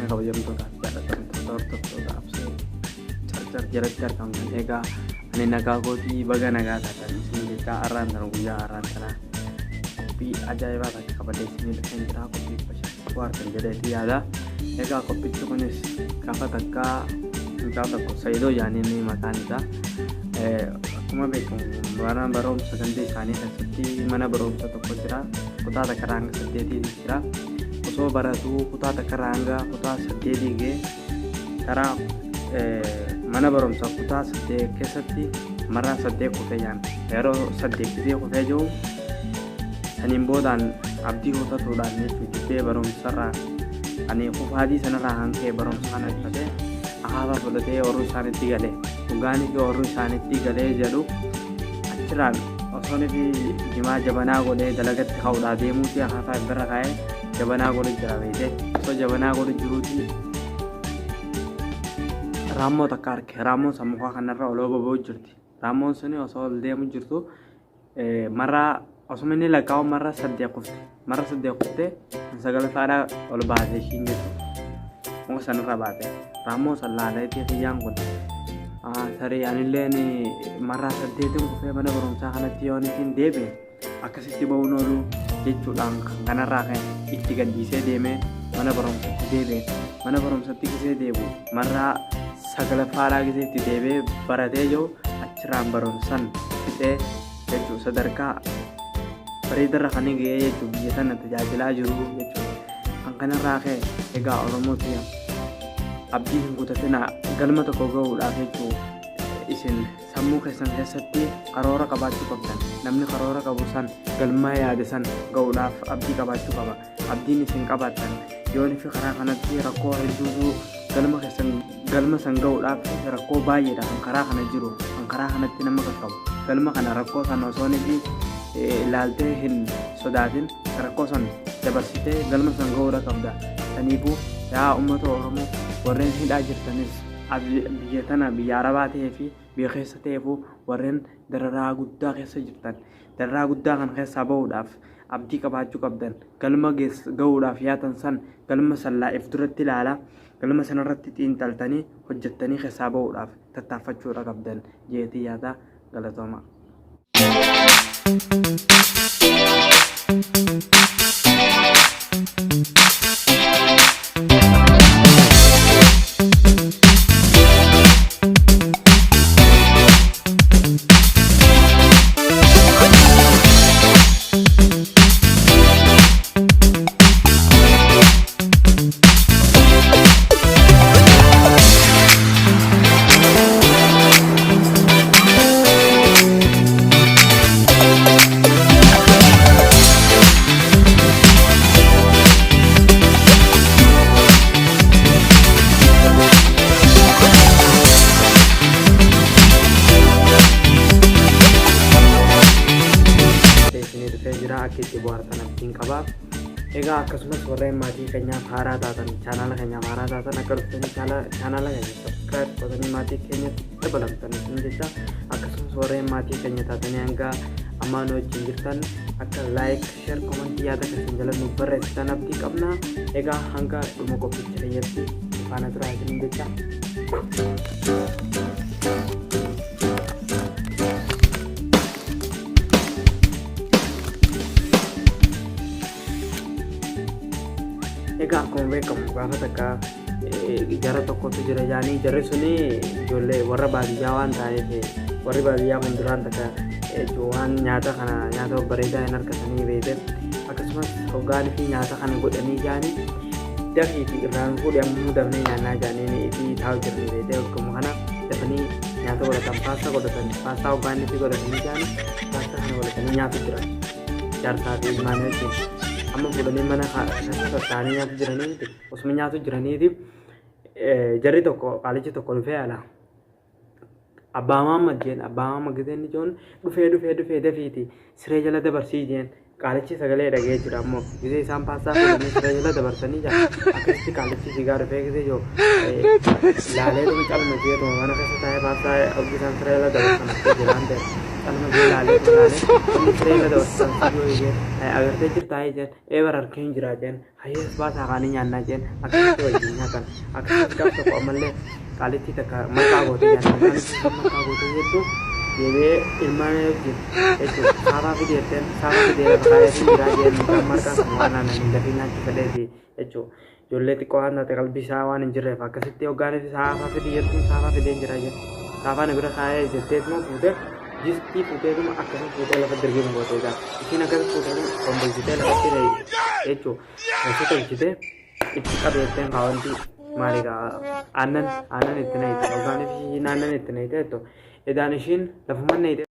Akkana kabajamtoota jaallatamtoota hordoftoota absee charchar jalatti argamtan egaa ani nagaa gootii baga nagaa taatan isin jecha arraan tana guyyaa arraan tana qophii ajaa'ibaa takka qabadee isin dhufeen jira qophii bashannanaa argan jedheeti yaada. Egaa qophichi kunis gaafa takkaa mucaa tokko Sayidoo Jaaniin maqaan isaa akkuma beekamu mana barumsa gandee isaanii keessatti mana barumsa tokko jira kutaa takka hanga 8 jira. Osoo baratuu kutaa takka hanga kutaa 8 ga'e karaa mana barumsa kutaa 8 keessatti maraa 8 kufee jaan yeroo 8 gisee kufee jiru saniin boodaan abdii hotatuudhaan dibbee barumsarraa ani kufaadii sanarraa hankee barumsa kana dhifatee akaafaa fudhatee warri isaanitti galee dhugaanii fi warri isaanitti galee jedhu achirraan osoo fi jimaa jabanaa godhee dalagatti ka'uudhaa deemuuti akaafaa birra kaa'ee jabanaa godhu jira beekte osoo jabanaa godhu jiruuti raammoo takka arge raammoon sammukaa kanarra oloo boba'u jirti raammoon suni osoo ol deemu jirtu marraa osuma inni lakkaa'u marra 8 kufte sagalfaadhaa ol baatee ishiin jirtu muka sanarra baate raammoo san laaleetii xiyyaan kun tarii anilleen marraa 8 kufee mana barumsaa kanatti yoon ittiin deebi'e akkasitti ba'uun oolu jechuudhaan kan kanarraa kan itti gadhiisee deemee mana barumsatti deebi'e mana barumsatti gisee deebi'u marraa sagalfaadhaa gisee itti deebi'ee baratee jiru achirraan barumsan fixee jechuu sadarkaa bareedarra kan ga'ee jechuu biyya sana tajaajilaa jiru jechuudha. Kan kanarraa ka'e egaa Oromooti abdii hin kutatina galma tokko ga'uudhaaf jechuu isin sammuu keessan keessatti karoora qabaachuu qabdan namni karoora qabu san galma yaade san ga'uudhaaf abdii qabaachuu qaba. Abdiin isin qabaattan yoon fi karaa kanatti rakkoo hedduutu galma san ga'uudhaaf rakkoo baay'eedha kan karaa kana jiru kan karaa kanatti nama qaqqabu galma kana rakkoo san osoo fi ilaaltee hin sodaatin rakkoo san dabarsitee galma san ga'uudha qabda. Saniifuu yaa uummata Oromoo warreen hidhaa jirtanis biyya tana biyya Arabaa ta'ee fi biyya keessa ta'eefuu warreen dararaa guddaa keessa jirtan dararaa guddaa kan keessaa ba'uudhaaf abdii qabaachuu qabdan galma ga'uudhaaf yaatan san galma sallaa'eef duratti ilaala galma sanarratti xiinxaltanii hojjettanii keessaa ba'uudhaaf tattaaffachuudha qabdan jeetii yaada galatooma. Akkatti bu'aartan abdiin qaba. Egaa akkasumas warreen maatii keenyaaf haaraa taatan chaanala keenyaaf haaraa taatan akka dhuftanii chaanala keenya subscribe godhanii maatii keenyatti dabalamtanii jecha akkasumas warreen maatii keenya taatanii hanga ammaan wajjin jirtan akka like share comment yaada keessan jala nu barreessitan abdii qabna. Egaa hanga dhuma qophicha keenyatti faana turaa isin jecha. Egaa akkuma beekamu gaafa takka jara tokkotu jira jaanii jarri suni ijoollee warra baadiyyaa waan ta'eef warri baadiyyaa kun duraan takka waan nyaata kana nyaata bareedaa hin argatanii beekte akkasumas hoggaan fi nyaata kana godhanii jaanii dafii fi irraan fuudhamuu dafnee nyaannaa jaanii fi taa'u jirni beekte akkuma kana dafanii nyaata godhatan paastaa hoggaan fi godhatanii jaanii paastaa kana godhatanii nyaatu jiran jaarsaa fi ilmaan wajjin. Amma fuudhanii mana taa'anii nyaatu jiraniiti osuma nyaatu jiraniiti jarri tokko qaalichi tokko dhufee ala abbaa maamma jeen ijoon dhufee dafiiti siree jala dabarsii jeen Qaalichi sagalee dhagee jira ammoo gisee isaan paastaa fuudhanii siree jala dabarsanii jira akkasitti qaalichi sigaa dhufee gisee yoo laalee dhumi calma jeetuma mana keessa taa'ee paastaa oggi isaan siree jala dabarsan akka jiraan ta'e calma jee laalee inni siree jala dabarsan sigoo jeen agartee jirtaa jeen eebar harkeen jira jeen hayyees baasaa kaanii nyaannaa jeen akkasitti wajjin nyaatan akkasitti gaaf tokko ammallee qaalitti takka maqaa gootee nyaatan qaalitti maqaa gootee jettu Jadi ilmu itu, sama video berkaya sendiri aja gambar kan semua anak dari nanti pada itu, jual itu kau anda tekal bisa wan injire, pakai setiap organisasi sama video itu sama video injire aja, sama negara kaya jadi itu putih, jiski putih itu akan putih lepas dari game buat itu, ini akan putih itu komposisi lepas dari itu, itu kalau itu yang kawan ti, mereka anan itu nih, organisasi anan itu nih itu. Edanishin lafuman ide